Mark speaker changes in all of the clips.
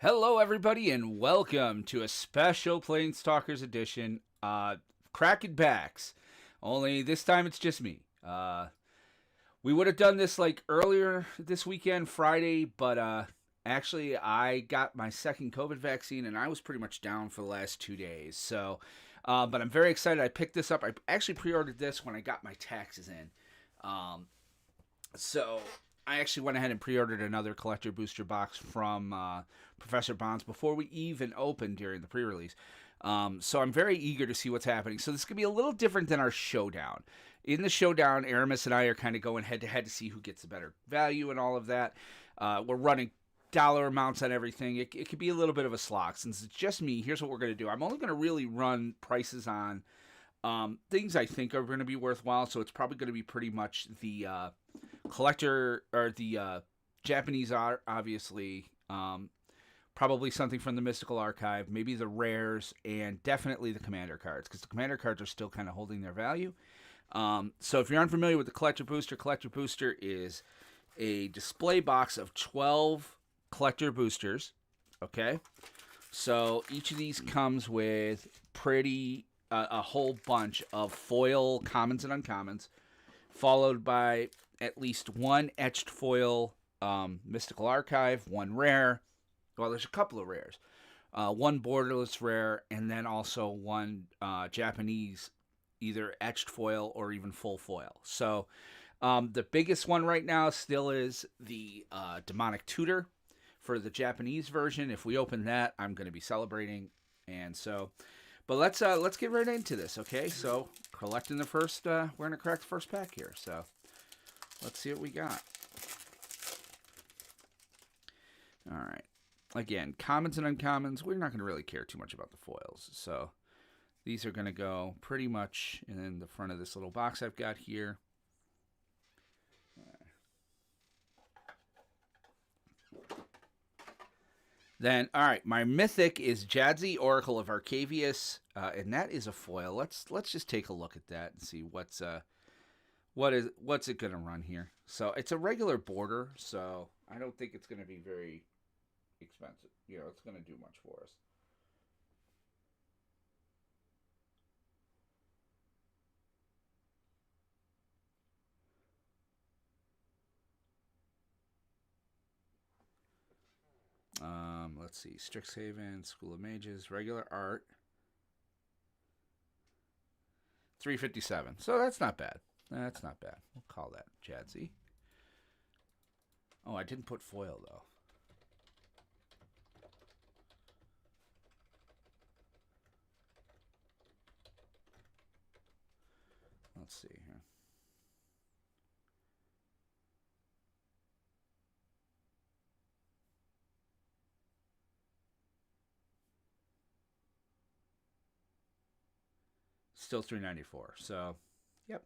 Speaker 1: Hello, everybody, and welcome to a special PlanesTalkers edition. Cracking backs. Only this time it's just me. We would have done this like earlier this weekend, Friday, but actually I got my second COVID vaccine and I was pretty much down for the last 2 days. But I'm very excited. I picked this up. I actually pre-ordered this when I got my taxes in. So I actually went ahead and pre-ordered another collector booster box from Professor Bonds before we even opened during the pre-release. So I'm very eager to see what's happening. So this is going to be a little different than our showdown. In the showdown, Aramis and I are kind of going head-to-head to see who gets the better value and all of that. We're running dollar amounts on everything. It could be a little bit of a slog. Since it's just me, here's what we're going to do. I'm only going to really run prices on things I think are going to be worthwhile. So it's probably going to be pretty much the collector or the Japanese art, obviously. Probably something from the Mystical Archive, maybe the rares, and definitely the commander cards, because the commander cards are still kind of holding their value. So if you're unfamiliar with the Collector Booster is a display box of 12 collector boosters. Okay, so each of these comes with a whole bunch of foil commons and uncommons, followed by at least one etched foil Mystical Archive, one rare. Well, there's a couple of rares. One borderless rare, and then also one Japanese, either etched foil or even full foil. So the biggest one right now still is the Demonic Tutor for the Japanese version. If we open that, I'm going to be celebrating. And so, but let's get right into this, okay? So collecting the first, we're going to crack the first pack here. So let's see what we got. All right. Again, commons and uncommons, we're not going to really care too much about the foils. So these are going to go pretty much in the front of this little box I've got here. Then, all right, my mythic is Jadzi, Oracle of Arcavius, and that is a foil. Let's just take a look at that and see what's it going to run here. So it's a regular border, so I don't think it's going to be very expensive. It's going to do much for us. Let's see. Strixhaven, School of Mages, regular art. 357. So that's not bad. That's not bad. We'll call that Jadzi. Oh, I didn't put foil, though. Let's see here. Still 394. So, yep.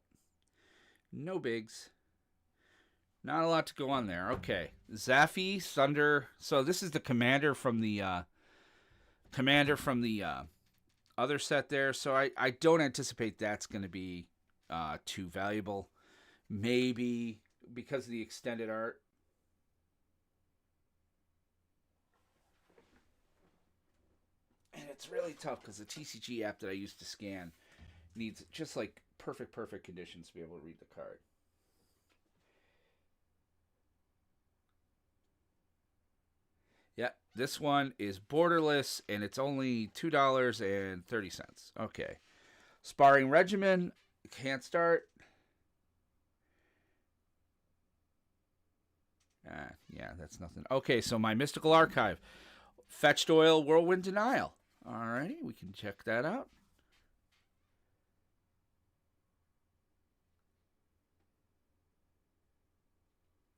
Speaker 1: No bigs. Not a lot to go on there. Okay. Zaffi, Thunder. So this is the commander from the other set there. So I don't anticipate that's going to be too valuable. Maybe because of the extended art. And it's really tough because the TCG app that I used to scan needs just like perfect conditions to be able to read the card. Yeah, this one is borderless and it's only $2.30. Okay. Sparring Regimen, can't start. Yeah, that's nothing. Okay, so my Mystical Archive. Fetched Oil, Whirlwind Denial. Alrighty, we can check that out.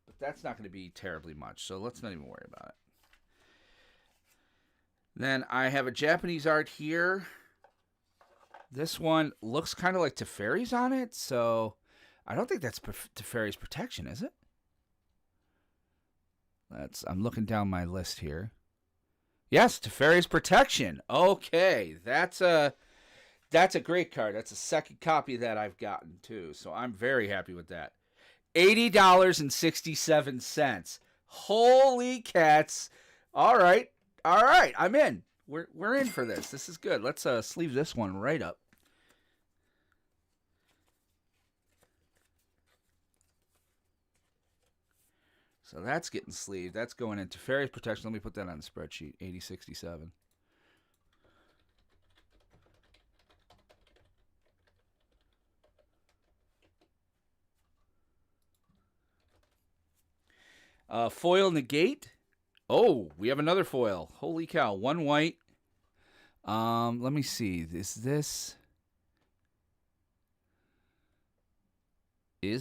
Speaker 1: But that's not going to be terribly much, so let's not even worry about it. Then I have a Japanese art here. This one looks kind of like Teferi's on it, so I don't think that's Teferi's Protection, is it? I'm looking down my list here. Yes, Teferi's Protection. Okay, that's a great card. That's a second copy that I've gotten too, so I'm very happy with that. $80.67. Holy cats! All right, All right, I'm in. We're in for this. This is good. Let's sleeve this one right up. So that's getting sleeved. That's going into Fairies Protection. Let me put that on the spreadsheet. 8067. Foil negate. Oh, we have another foil. Holy cow. One white. Let me see. Is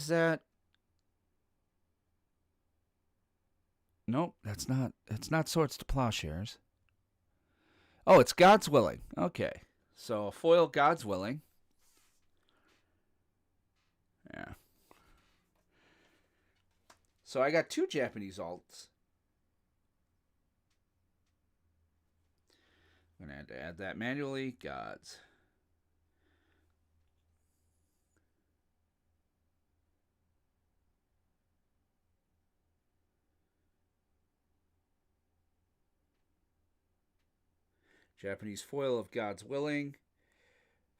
Speaker 1: that? Nope, that's not. It's not Swords to Plowshares. Oh, it's God's Willing. Okay. So a foil God's Willing. Yeah. So I got 2 Japanese alts. I'm going to have to add that manually. Gods. Japanese foil of God's Willing.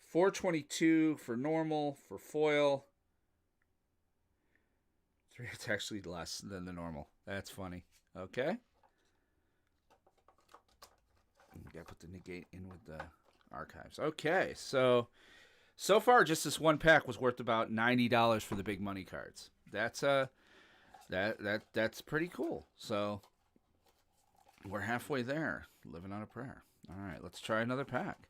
Speaker 1: 422 for normal, for foil. It's actually less than the normal. That's funny. Okay. Gotta put the negate in with the archives. Okay, so far just this one pack was worth about $90 for the big money cards. That's that's pretty cool. So we're halfway there, living on a prayer. All right, let's try another pack.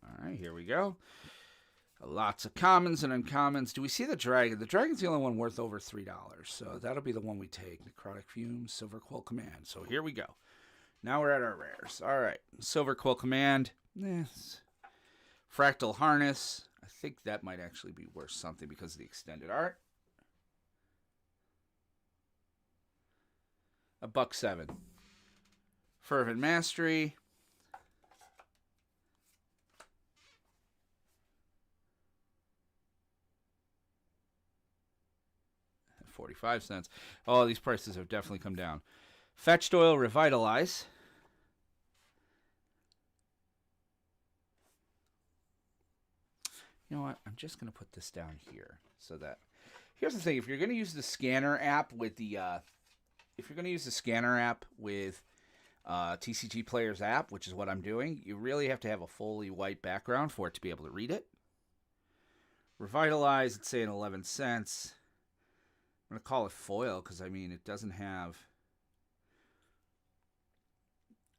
Speaker 1: All right, here we go. Lots of commons and uncommons. Do we see the dragon? The dragon's the only one worth over $3, so that'll be the one we take. Necrotic Fumes, Silver Quill Command. So here we go. Now we're at our rares. All right, Silver Quill Command. Fractal Harness. I think that might actually be worth something because of the extended art. $1.07. Fervent Mastery. 45 cents. Oh, these prices have definitely come down. Fetched Oil Revitalize. You know what? I'm just going to put this down here so that. Here's the thing: if you're going to use the scanner app with the, TCG Player's app, which is what I'm doing, you really have to have a fully white background for it to be able to read it. Revitalize, it's saying 11 cents. I'm going to call it foil because, I mean, it doesn't have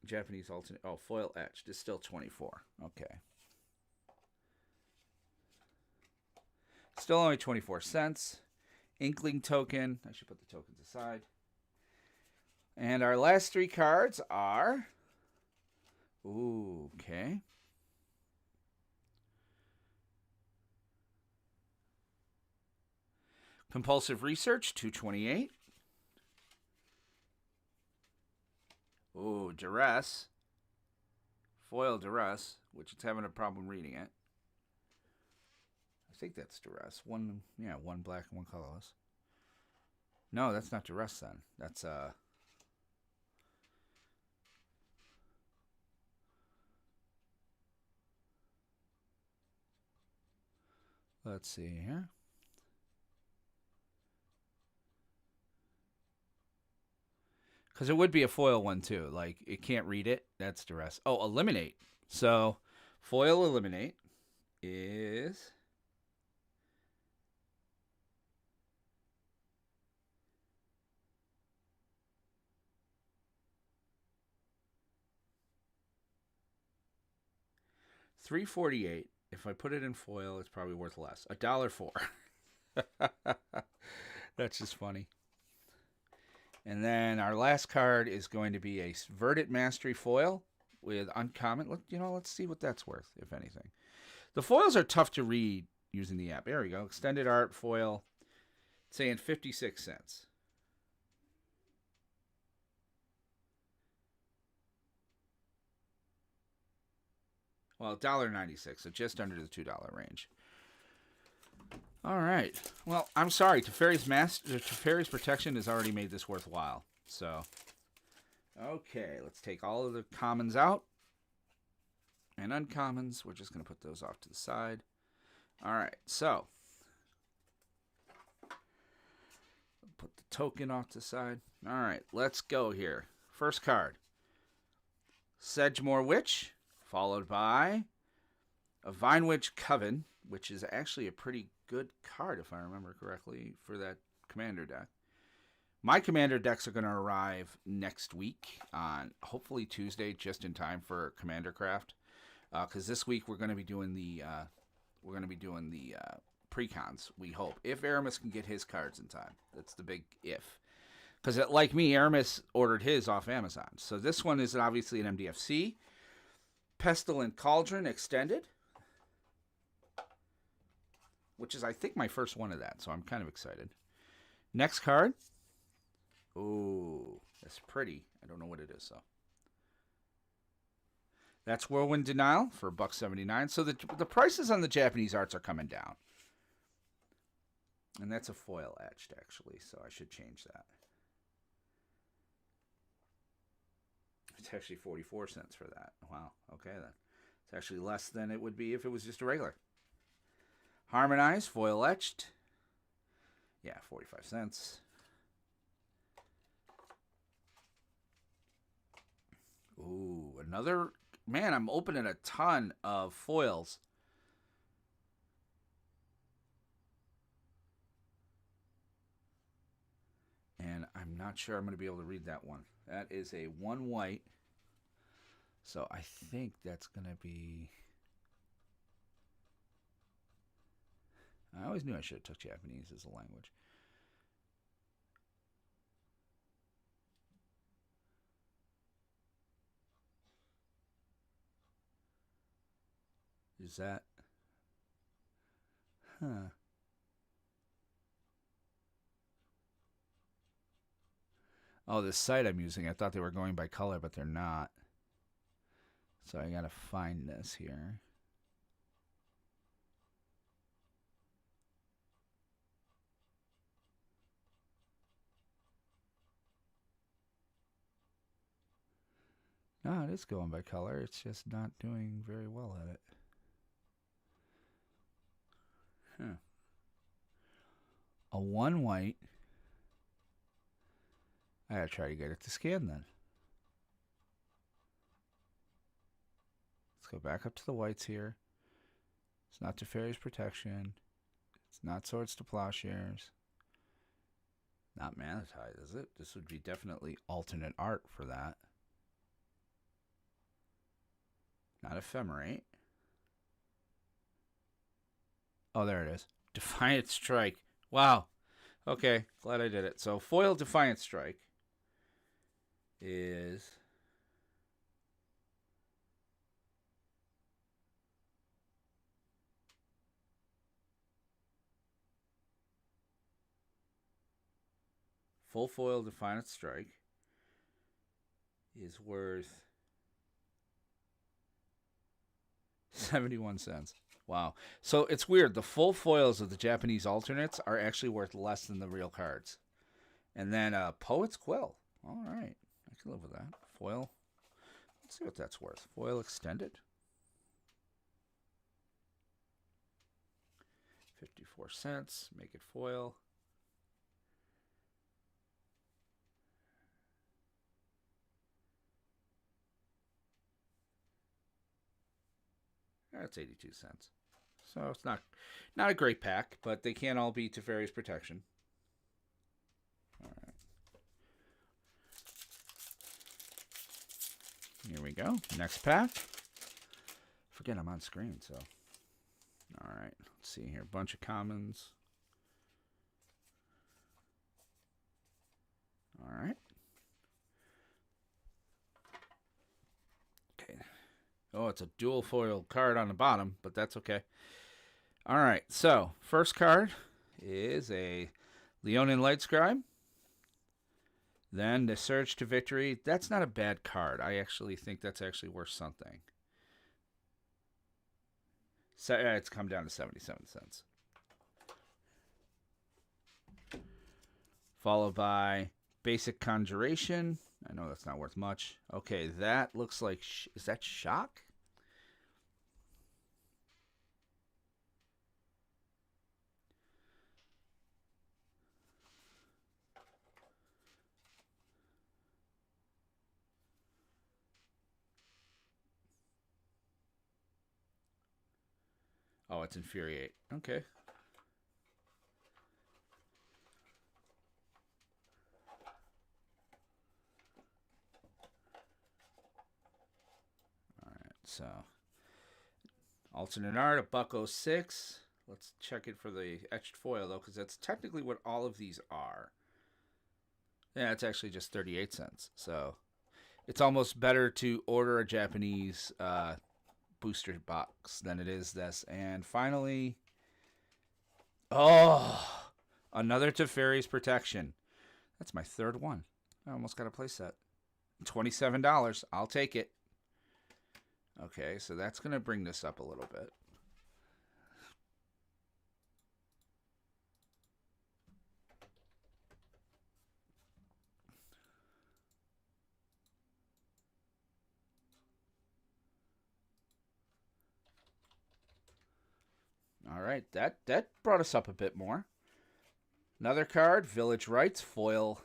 Speaker 1: Japanese alternate. Oh, foil etched. It's still 24. Okay. Still only 24 cents. Inkling token. I should put the tokens aside. And our last 3 cards are... Ooh, okay. Compulsive Research, 228. Ooh, Duress. Foil Duress, which it's having a problem reading it. I think that's Duress. One black and one colorless. No, that's not Duress then. That's let's see here. Because it would be a foil one too. Like, it can't read it. That's Duress. Oh, Eliminate. So, foil Eliminate is... $3.48. If I put it in foil, it's probably worth less. $1.04. That's just funny. And then our last card is going to be a Verdant Mastery foil with uncommon. Let's see what that's worth, if anything. The foils are tough to read using the app. There we go. Extended art foil. It's saying 56 cents. Well, $1.96, so just under the $2 range. All right. Well, I'm sorry. Teferi's Protection has already made this worthwhile. So, okay, let's take all of the commons out and uncommons. We're just going to put those off to the side. All right, so put the token off to the side. All right, let's go here. First card, Sedgemoor Witch, followed by a Vine Witch Coven, which is actually a pretty good card, if I remember correctly, for that commander deck. My commander decks are going to arrive next week on hopefully Tuesday, just in time for Commander Craft. Because this week we're going to be doing the precons. We hope, if Aramis can get his cards in time. That's the big if. Because like me, Aramis ordered his off Amazon. So this one is obviously an MDFC. Pestilent Cauldron Extended, which is, I think, my first one of that, so I'm kind of excited. Next card. Ooh, that's pretty. I don't know what it is, though. That's Whirlwind Denial for $1.79. So the prices on the Japanese arts are coming down. And that's a foil etched, actually, so I should change that. It's actually 44 cents for that. Wow, okay then. It's actually less than it would be if it was just a regular. Harmonize, foil etched. Yeah, 45 cents. Ooh, another. Man, I'm opening a ton of foils. And I'm not sure I'm going to be able to read that one. That is a 1 white. So I think that's going to be... I always knew I should have took Japanese as a language. Is that... Huh. Oh, this site I'm using, I thought they were going by color, but they're not. So I gotta find this here. No, it is going by color. It's just not doing very well at it. Huh. A 1 white. I gotta try to get it to scan then. Let's go back up to the whites here. It's not Teferi's Protection. It's not Swords to Plowshares. Not Manatide, is it? This would be definitely alternate art for that. Not Ephemerate. Oh, there it is. Defiant Strike. Wow. Okay, glad I did it. So foil Defiant Strike is... Full foil Defiant Strike is worth 71 cents. Wow. So it's weird. The full foils of the Japanese alternates are actually worth less than the real cards. And then Poet's Quill. All right. I can live with that. Foil. Let's see what that's worth. Foil extended. 54 cents. Make it foil. That's 82 cents. So it's not a great pack, but they can't all be Teferi's Protection. All right. Here we go. Next pack. Forget I'm on screen, so. All right. Let's see here. Bunch of commons. All right. Okay. Oh, it's a dual foil card on the bottom, but that's okay. All right, so first card is a Leonin Lightscribe. Then the Surge to Victory. That's not a bad card. I actually think that's actually worth something. So it's come down to 77 cents. followed by Basic Conjuration. I know that's not worth much. Okay, that looks like... is that Shock? Oh, it's Infuriate. Okay. Alright, so... alternate art, $1.06. Let's check it for the etched foil, though, because that's technically what all of these are. Yeah, it's actually just 38 cents. So it's almost better to order a Japanese booster box than it is this. And finally, oh, another Teferi's Protection. That's my third one. I almost got a playset. $27. I'll take it. Okay, so that's going to bring this up a little bit. All right, that brought us up a bit more. Another card, Village Rites, foil.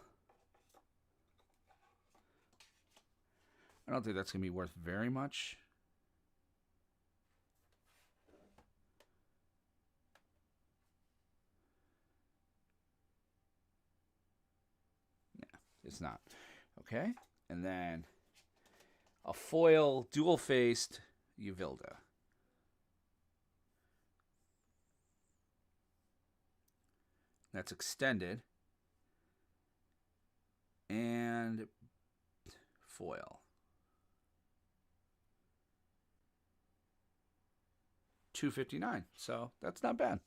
Speaker 1: I don't think that's going to be worth very much. Yeah, it's not. Okay, and then a foil dual-faced Uvilda. That's extended. And foil. $2.59. So that's not bad.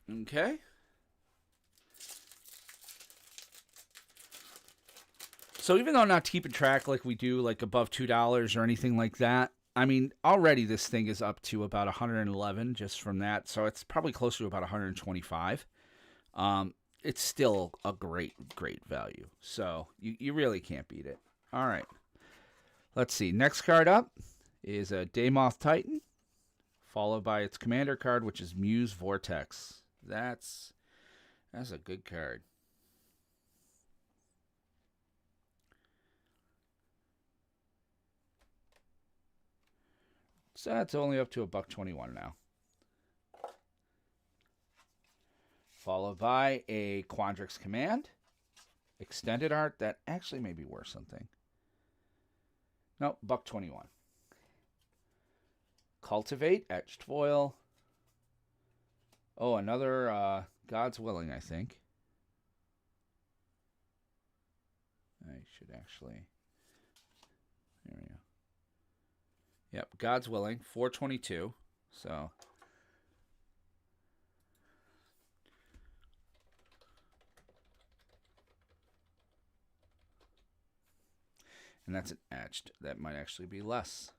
Speaker 1: Okay. So even though I'm not keeping track like we do, like above $2 or anything like that, I mean, already this thing is up to about 111 just from that. So it's probably closer to about 125. It's still a great value. So you really can't beat it. All right. Let's see. Next card up is a Daemoth Titan, followed by its commander card, which is Muse Vortex. That's a good card. So that's only up to $1.21 now. Followed by a Quandrix Command. Extended art. That actually may be worth something. Nope, $1.21. Cultivate, etched foil. Oh, another God's Willing, I think. I should actually... there we go. Yep, God's Willing, $4.22. So... and that's an etched. That might actually be less.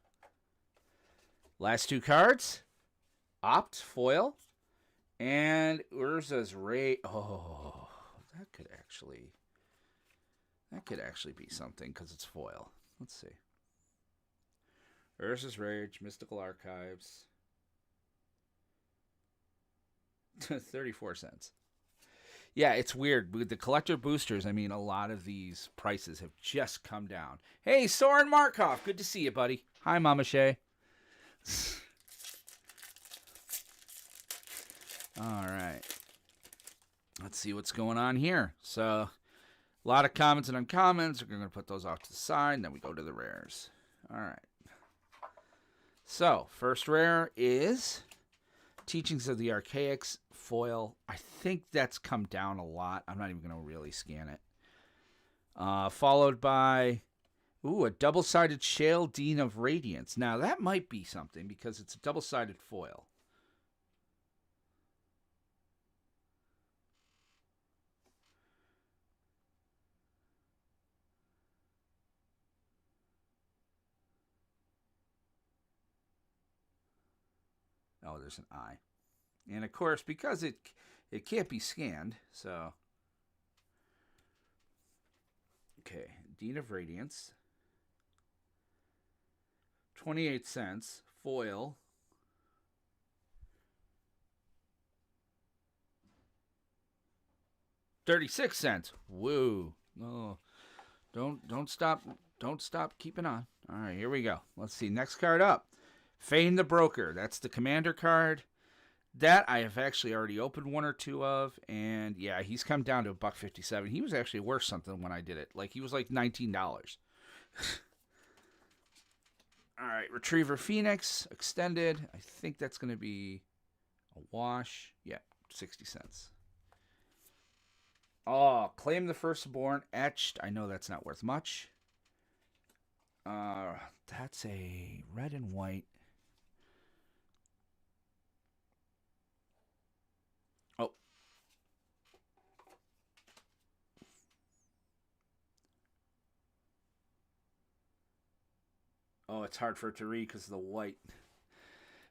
Speaker 1: Last two cards. Opt, foil. And Urza's Rage. Oh, that could actually be something because it's foil. Let's see. Urza's Rage, Mystical Archives. 34 cents. Yeah, it's weird. With the collector boosters, I mean, a lot of these prices have just come down. Hey, Soren Markov. Good to see you, buddy. Hi, Mama Shay. All right. Let's see what's going on here. So, a lot of commons and uncommons. We're going to put those off to the side, and then we go to the rares. All right. So, first rare is Teachings of the Archaics foil. I think that's come down a lot. I'm not even going to really scan it. Followed by, a double-sided Shale Dean of Radiance. Now, that might be something because it's a double-sided foil. Oh, there's an eye. And of course, because it can't be scanned, so okay, Dean of Radiance, 28 cents, foil. $0.36. Woo. Oh, don't stop keeping on. All right, here we go. Let's see. Next card up. Fane the Broker. That's the commander card. That I have actually already opened one or two of, and yeah, he's come down to $1.57. He was actually worth something when I did it. Like he was like $19. All right, Retriever Phoenix extended. I think that's going to be a wash. Yeah, 60 cents. Oh, Claim the Firstborn etched. I know that's not worth much. That's a red and white. Oh. Oh, it's hard for it to read because of the white.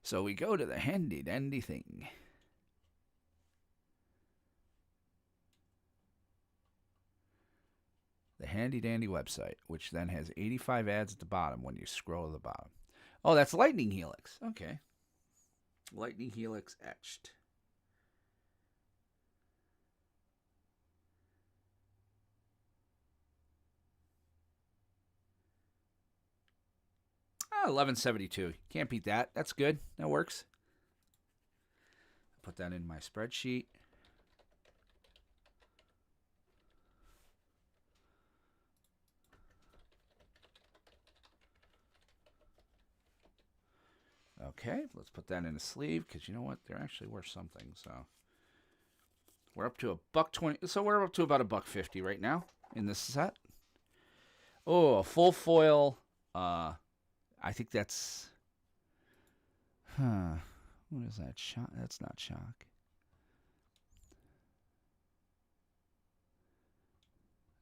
Speaker 1: So we go to the handy dandy thing. The handy dandy website, which then has 85 ads at the bottom when you scroll to the bottom. Oh, that's Lightning Helix. Okay. Lightning Helix etched. Oh, 1172. Can't beat that. That's good. That works. Put that in my spreadsheet. Okay, let's put that in a sleeve because you know what? They're actually worth something. So we're up to $1.20. So we're up to about $1.50 right now in this set. Oh, a full foil. I think that's. What is that? Shock? That's not shock.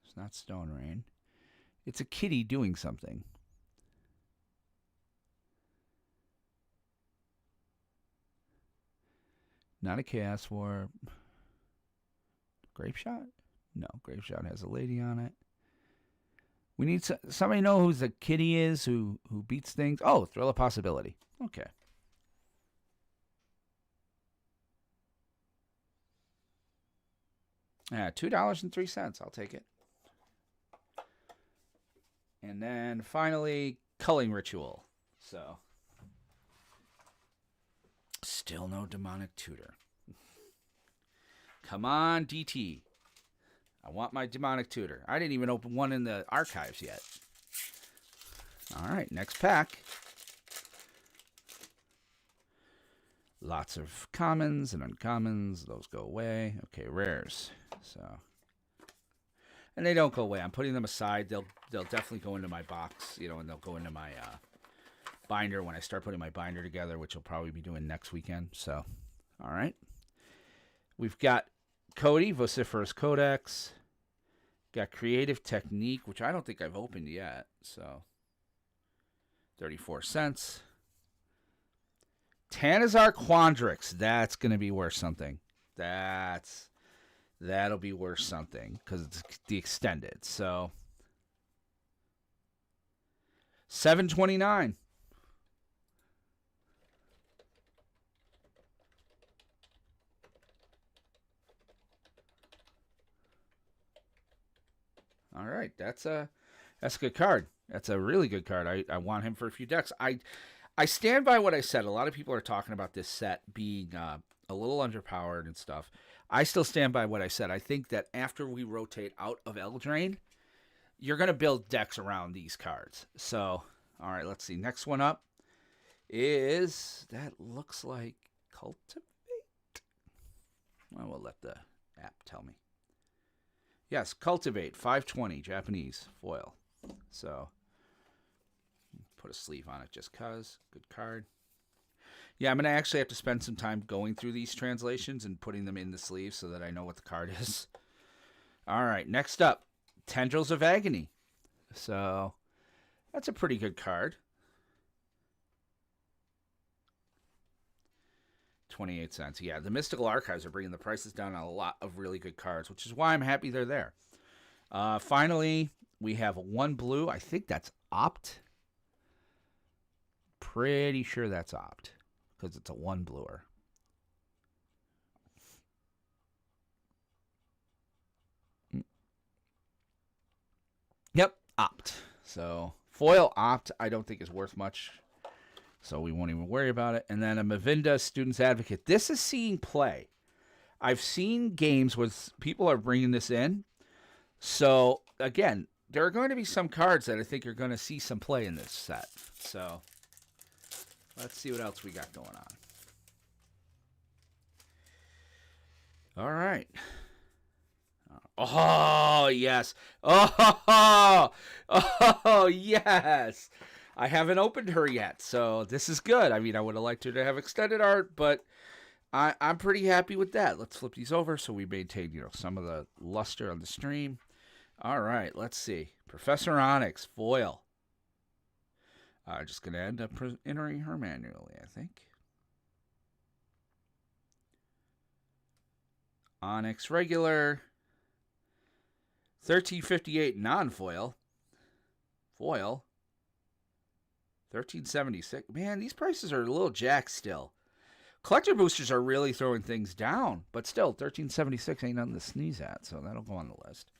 Speaker 1: It's not Stone Rain. It's a kitty doing something. Not a Chaos War. Grape Shot? No, Grape Shot has a lady on it. We need somebody know who the kitty is who beats things. Oh, Thrill of Possibility. Okay. $2.03. I'll take it. And then finally, Culling Ritual. So, still no Demonic Tutor. Come on, DT. I want my Demonic Tutor. I didn't even open one in the archives yet. All right, next pack. Lots of commons and uncommons. Those go away. Okay, rares. So, and they don't go away. I'm putting them aside. They'll definitely go into my box, and they'll go into my binder when I start putting my binder together, which I'll probably be doing next weekend. So, all right. We've got Cody, Vociferous Codex. Got Creative Technique, which I don't think I've opened yet. So, 34 cents. Tanazar Quandrix. That's going to be worth something. That'll be worth something because it's the extended. So, $7.29. All right, that's a good card. That's a really good card. I want him for a few decks. I stand by what I said. A lot of people are talking about this set being a little underpowered and stuff. I still stand by what I said. I think that after we rotate out of Eldraine, you're going to build decks around these cards. So, all right, let's see. Next one up is, that looks like Cultivate. Well, we'll let the app tell me. Yes, Cultivate, 520, Japanese, foil. So, put a sleeve on it just because. Good card. Yeah, I'm going to actually have to spend some time going through these translations and putting them in the sleeve so that I know what the card is. All right, next up, Tendrils of Agony. So, that's a pretty good card. 28 cents. Yeah, the Mystical Archives are bringing the prices down on a lot of really good cards, which is why I'm happy they're there. Finally, we have one blue. I think that's Opt. Pretty sure that's Opt because it's a one bluer. Yep, Opt. So foil Opt I don't think is worth much, so we won't even worry about it. And then a Mavinda Student's Advocate. This is seeing play. I've seen games where people are bringing this in. So, again, there are going to be some cards that I think are going to see some play in this set. So, let's see what else we got going on. All right. Oh, yes. Oh, yes. I haven't opened her yet, so this is good. I mean, I would have liked her to have extended art, but I'm pretty happy with that. Let's flip these over so we maintain, some of the luster on the stream. All right, let's see. Professor Onyx, foil. Just going to end up entering her manually, I think. Onyx regular. 1358 non-foil. Foil. 1376. Man, these prices are a little jacked still. Collector boosters are really throwing things down, but still, 1376 ain't nothing to sneeze at, so that'll go on the list.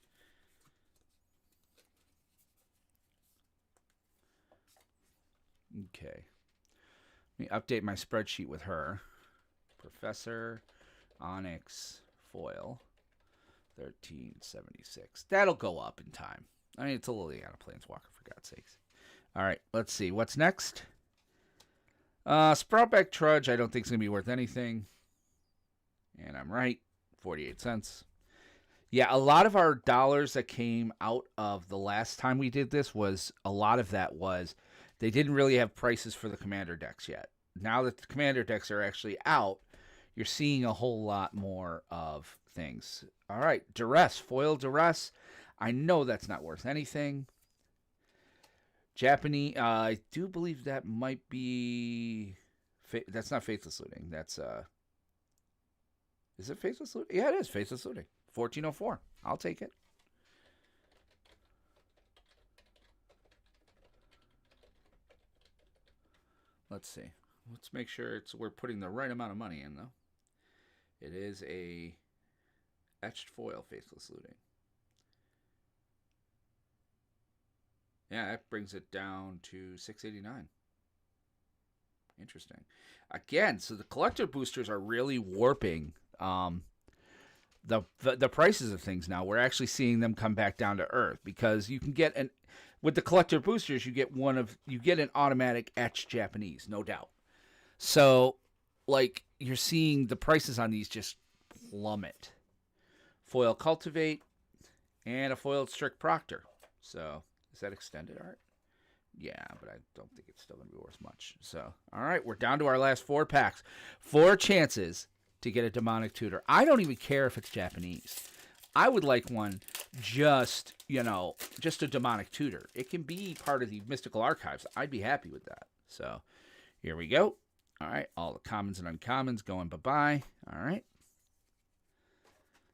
Speaker 1: Okay. Let me update my spreadsheet with her. Professor Onyx foil. 1376. That'll go up in time. I mean, it's a Liliana Planeswalker, for God's sakes. All right, let's see. What's next? Sproutback Trudge, I don't think is going to be worth anything. And I'm right. 48 cents. Yeah, a lot of our dollars that came out of the last time we did this was they didn't really have prices for the commander decks yet. Now that the commander decks are actually out, you're seeing a whole lot more of things. All right, Duress, foil Duress. I know that's not worth anything. Japanese, I do believe that might be... That's not Faithless Looting. That's, is it Faithless Looting? Yeah, it is Faithless Looting. 1404. I'll take it. Let's see. Let's make sure we're putting the right amount of money in, though. It is a etched foil Faithless Looting. Yeah, that brings it down to $6.89. Interesting. Again, so the collector boosters are really warping the prices of things now. We're actually seeing them come back down to earth because you can get with the collector boosters you get an automatic etched Japanese, no doubt. So like you're seeing the prices on these just plummet. Foil Cultivate and a foiled Strict Proctor. So is that extended art? Yeah, but I don't think it's still going to be worth much. So, all right, we're down to our last 4 packs. 4 chances to get a Demonic Tutor. I don't even care if it's Japanese. I would like one just a Demonic Tutor. It can be part of the Mystical Archives. I'd be happy with that. So, here we go. All right, all the commons and uncommons going bye-bye. All right.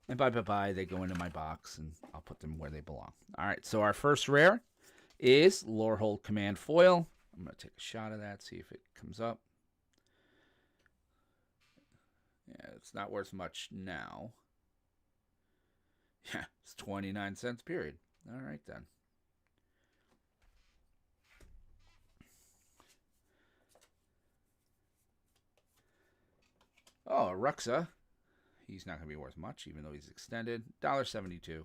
Speaker 1: And bye-bye, they go into my box, and I'll put them where they belong. All right, so our first rare is Lorehold Command Foil. I'm going to take a shot of that, see if it comes up. Yeah, it's not worth much now. Yeah, it's 29 cents, period. All right, then. Oh, Ruxa. He's not going to be worth much, even though he's extended. $1.72.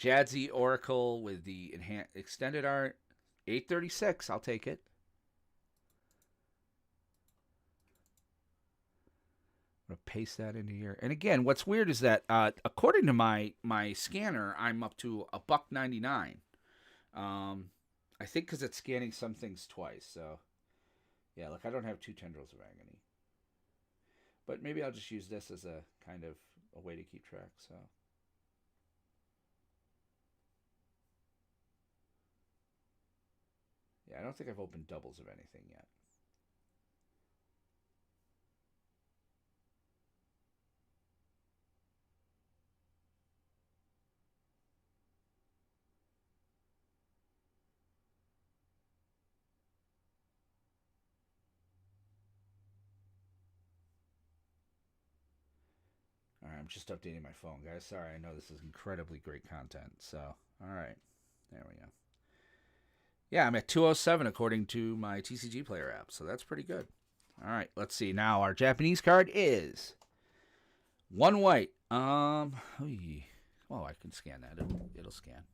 Speaker 1: Jadzi Oracle with the extended art. $8.36. I'll take it. I'm going to paste that into here. And again, what's weird is that according to my scanner, I'm up to $1.99. I think because it's scanning some things twice. So, yeah, look, I don't have 2 Tendrils of Agony. But maybe I'll just use this as a kind of a way to keep track. So. Yeah, I don't think I've opened doubles of anything yet. All right, I'm just updating my phone, guys. Sorry, I know this is incredibly great content. So, all right, there we go. Yeah, I'm at 207 according to my TCG Player app, so that's pretty good. All right, let's see. Now our Japanese card is one white. Oh, I can scan that. It'll scan.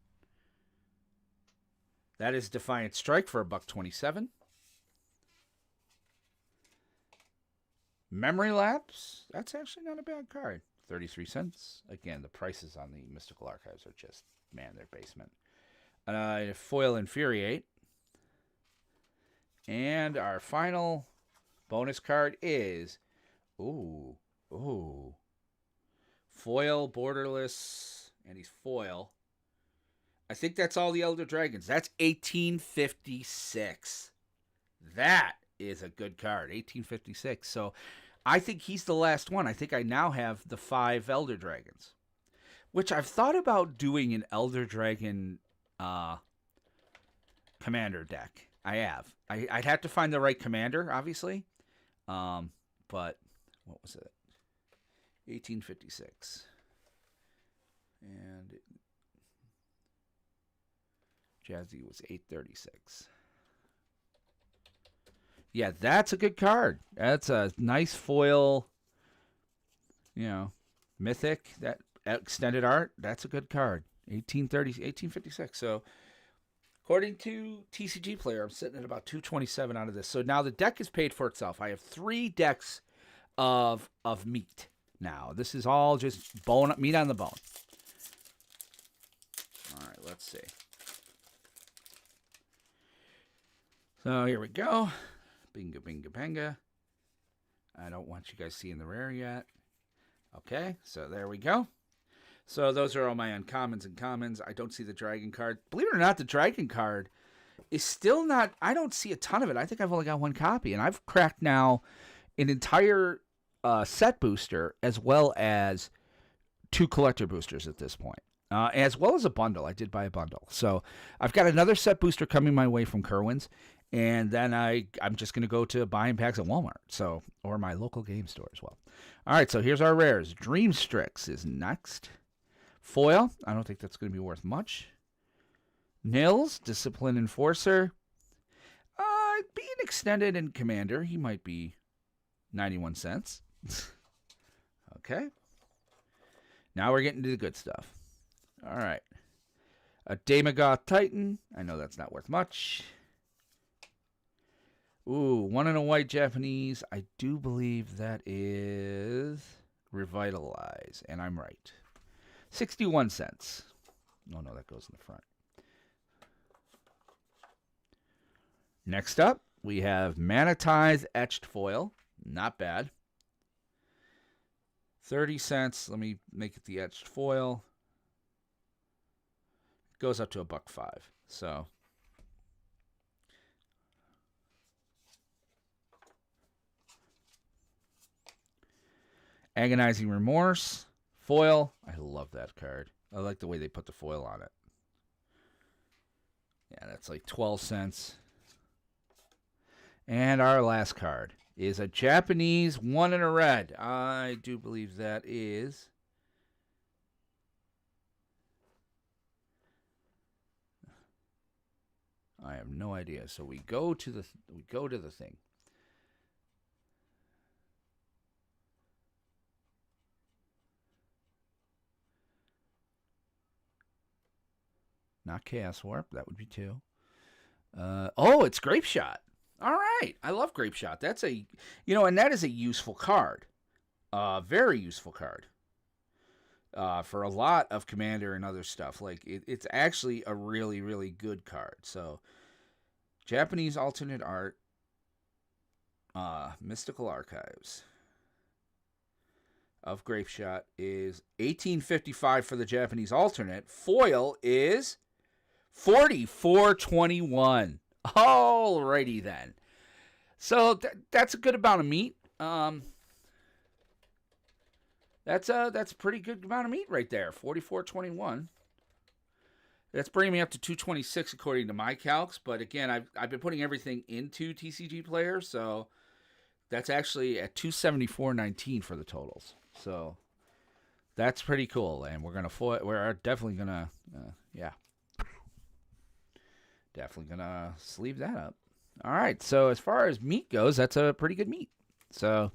Speaker 1: That is Defiant Strike for $1.27. Memory Lapse. That's actually not a bad card. 33 cents. Again, the prices on the Mystical Archives are just, man, they're basement. Foil Infuriate. And our final bonus card is, foil Borderless, and he's foil. I think that's all the Elder Dragons. That's 1856. That is a good card, 1856. So I think he's the last one. I think I now have the 5 Elder Dragons, which I've thought about doing an Elder Dragon commander deck. I have. I'd have to find the right commander, obviously. But what was it? 1856. And Jazzy was 836. Yeah, that's a good card. That's a nice foil, mythic, that extended art. That's a good card. 1856. So according to TCG Player, I'm sitting at about 227 out of this. So now the deck is paid for itself. I have 3 decks of meat now. This is all just meat on the bone. All right, let's see. So here we go. Binga, binga, banga. I don't want you guys seeing the rare yet. Okay, so there we go. So those are all my uncommons and commons. I don't see the dragon card. Believe it or not, the dragon card is still not... I don't see a ton of it. I think I've only got 1 copy. And I've cracked now an entire set booster as well as 2 collector boosters at this point. As well as a bundle. I did buy a bundle. So I've got another set booster coming my way from Kerwin's. And then I'm just going to go to buying packs at Walmart, or my local game store as well. All right, so here's our rares. Dream Strix is next. Foil, I don't think that's going to be worth much. Nils, Discipline Enforcer. Being extended in Commander, he might be 91 cents. Okay. Now we're getting to the good stuff. All right. A Demagoth Titan. I know that's not worth much. Ooh, 1 and a white Japanese. I do believe that is Revitalize, and I'm right. 61 cents. Oh, no, that goes in the front. Next up, we have Manatize Etched Foil. Not bad. 30 cents. Let me make it the etched foil. It goes up to $1.05. So... Agonizing Remorse, foil. I love that card. I like the way they put the foil on it. Yeah, that's like 12 cents. And our last card is a Japanese 1 and a red. I do believe that is... I have no idea. So we go to the thing. Not Chaos Warp. That would be 2. It's Grape Shot. All right. I love Grape Shot. That's and that is a useful card. Very useful card. For a lot of Commander and other stuff. Like, it's actually a really, really good card. So, Japanese alternate art. Mystical Archives of Grape Shot is 1855 for the Japanese alternate. Foil is... $44.21. Alrighty then. So that's a good amount of meat. That's a pretty good amount of meat right there. 44.21. That's bringing me up to 226 according to my calcs. But again, I've been putting everything into TCG Player, so that's actually at 274.19 for the totals. So that's pretty cool, and we're definitely gonna definitely gonna sleeve that up. All right, so as far as meat goes, that's a pretty good meat. So,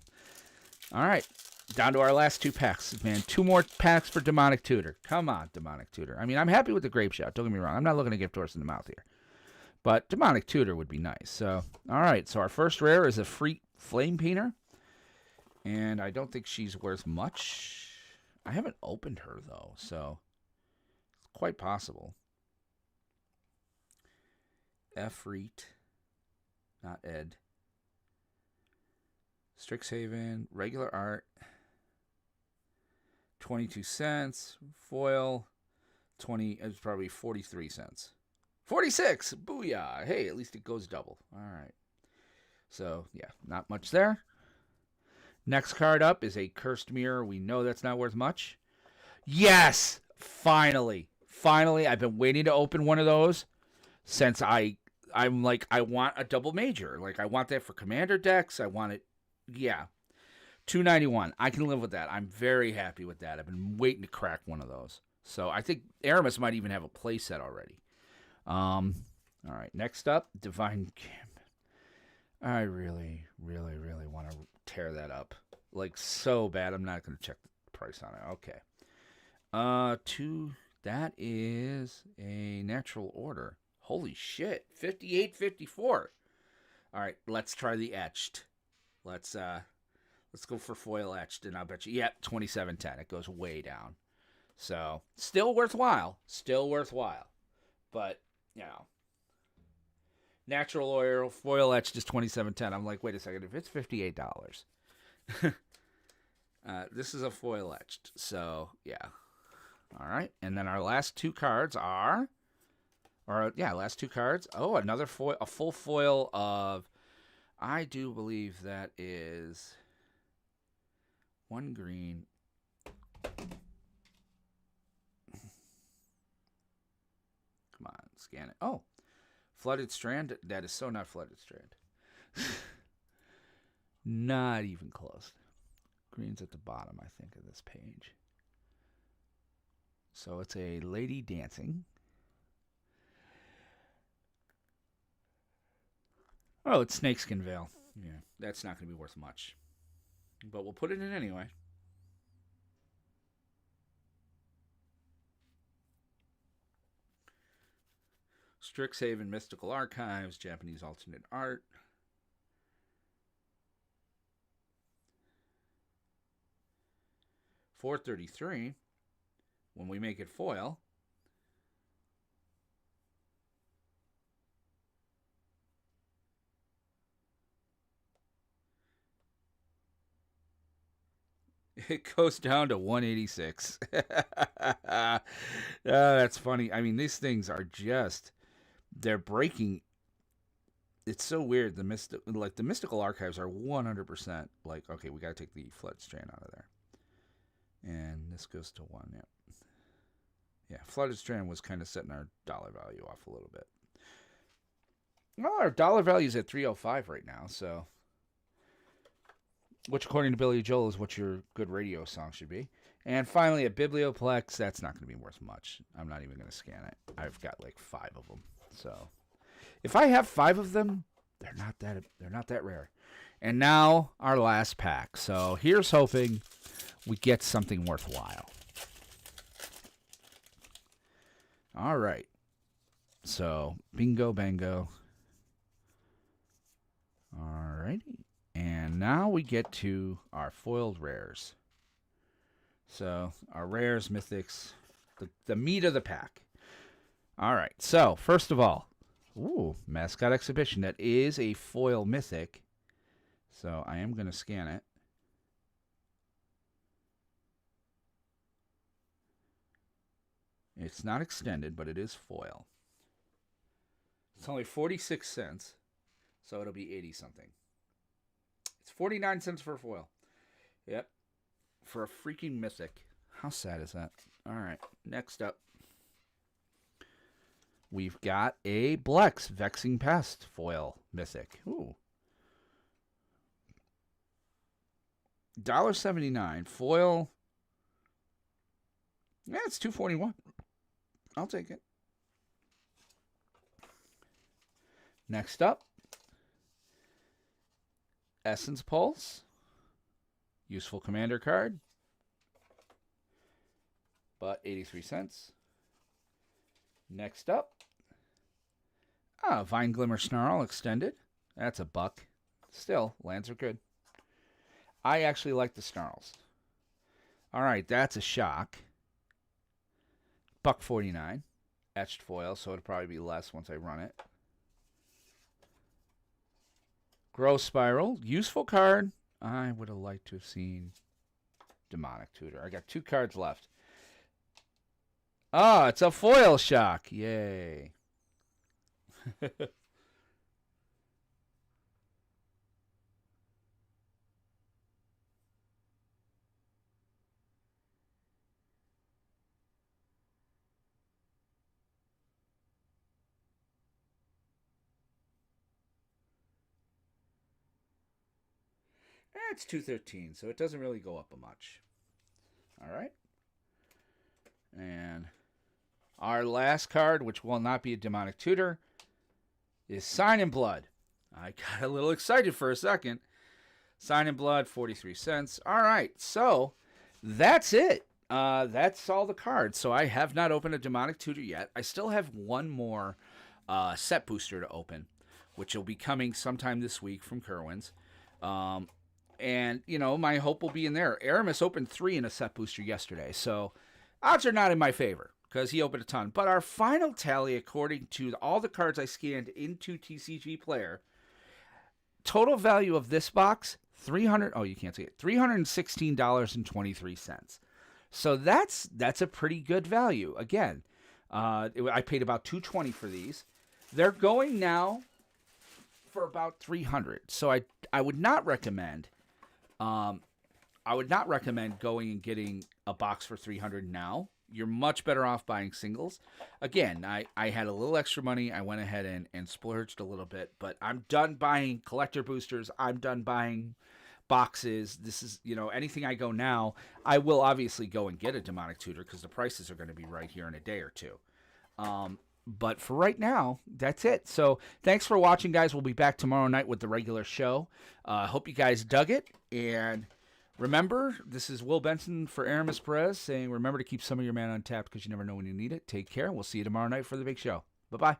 Speaker 1: all right, down to our last 2 packs, man. 2 more packs for Demonic Tutor. Come on, Demonic Tutor. I mean, I'm happy with the Grape Shot. Don't get me wrong. I'm not looking to gift horse in the mouth here, but Demonic Tutor would be nice. So, all right, so our first rare is a free Flame Painter, and I don't think she's worth much. I haven't opened her though, so it's quite possible. Efreet, not Ed. Strixhaven, regular art, 22 cents. Foil, 20. It's probably 43 cents. 46. Booyah! Hey, at least it goes double. All right. So yeah, not much there. Next card up is a Cursed Mirror. We know that's not worth much. Yes, finally, I've been waiting to open one of those since I'm like, I want a double major. Like, I want that for commander decks. I want it. Yeah. 291. I can live with that. I'm very happy with that. I've been waiting to crack one of those. So I think Aramis might even have a play set already. All right. Next up, Divine Gambit. I really, really, really want to tear that up. Like, so bad. I'm not going to check the price on it. Okay. That is a natural order. Holy shit. 58.54. All right, let's try the etched. Let's go for foil etched, and I'll bet you, 27.10. It goes way down. So, still worthwhile. But, natural oil, foil etched is 27.10. I'm like, wait a second, if it's $58. This is a foil etched. So, yeah. All right, and then our last 2 cards are... last 2 cards. Oh, another foil, a full foil of, I do believe that is 1 green. Come on, scan it. Oh, Flooded Strand. That is so not Flooded Strand. Not even close. Green's at the bottom, I think, of this page. So it's a Lady Dancing. Oh, it's Snakeskin Veil. Yeah, that's not going to be worth much. But we'll put it in anyway. Strixhaven Mystical Archives, Japanese alternate art. $4.33. When we make it foil, it goes down to 186. That's funny. I mean, these things are just, they're breaking. It's so weird. The mystical archives are 100% like, okay, we got to take the Flood Strand out of there. And this goes to 1. Yeah. Yeah, Flooded Strand was kind of setting our dollar value off a little bit. Well, our dollar value is at 305 right now, so, which according to Billy Joel is what your good radio song should be. And finally, a Biblioplex. That's not going to be worth much. I'm not even going to scan it. I've got like 5 of them. So, if I have 5 of them, they're not that rare. And now our last pack. So here's hoping we get something worthwhile. All right. So, bingo, bango. All righty. And now we get to our foiled rares. So, our rares, mythics, the meat of the pack. All right. So, first of all, Mascot Exhibition. That is a foil mythic. So, I am going to scan it. It's not extended, but it is foil. It's only 46 cents, so it'll be 80 something. It's 49 cents for a foil. Yep. For a freaking mythic. How sad is that? All right. Next up, we've got a Blex Vexing Pest foil mythic. Ooh. $1.79 foil. Yeah, it's $2.41. I'll take it. Next up, Essence Pulse. Useful commander card. But 83 cents. Next up, Vine Glimmer Snarl Extended. That's a buck. Still, lands are good. I actually like the Snarls. All right, that's a shock. $1.49. Etched foil, so it'll probably be less once I run it. Growth Spiral. Useful card. I would have liked to have seen Demonic Tutor. I got 2 cards left. Ah, it's a foil shock. Yay. It's 213, so it doesn't really go up a much. All right. And our last card, which will not be a Demonic Tutor, is Sign in Blood. I got a little excited for a second. Sign in Blood, 43 cents. All right, so that's it. That's all the cards. So I have not opened a Demonic Tutor yet. I still have one more set booster to open, which will be coming sometime this week from Kerwin's. And, you know, my hope will be in there. Aramis opened 3 in a set booster yesterday, so odds are not in my favor because he opened a ton. But our final tally, according to all the cards I scanned into TCG Player, total value of this box, you can't see it, $316.23. So that's a pretty good value. Again, I paid about $220 for these. They're going now for about $300. So I would not recommend going and getting a box for $300 now. You're much better off buying singles. Again, I had a little extra money. I went ahead and splurged a little bit, but I'm done buying collector boosters. I'm done buying boxes. This is, anything I go now, I will obviously go and get a Demonic Tutor because the prices are going to be right here in a day or two. But for right now, that's it. So thanks for watching, guys. We'll be back tomorrow night with the regular show. Hope you guys dug it. And remember, this is Will Benson for Aramis Perez saying, remember to keep some of your mana untapped because you never know when you need it. Take care. We'll see you tomorrow night for the big show. Bye-bye.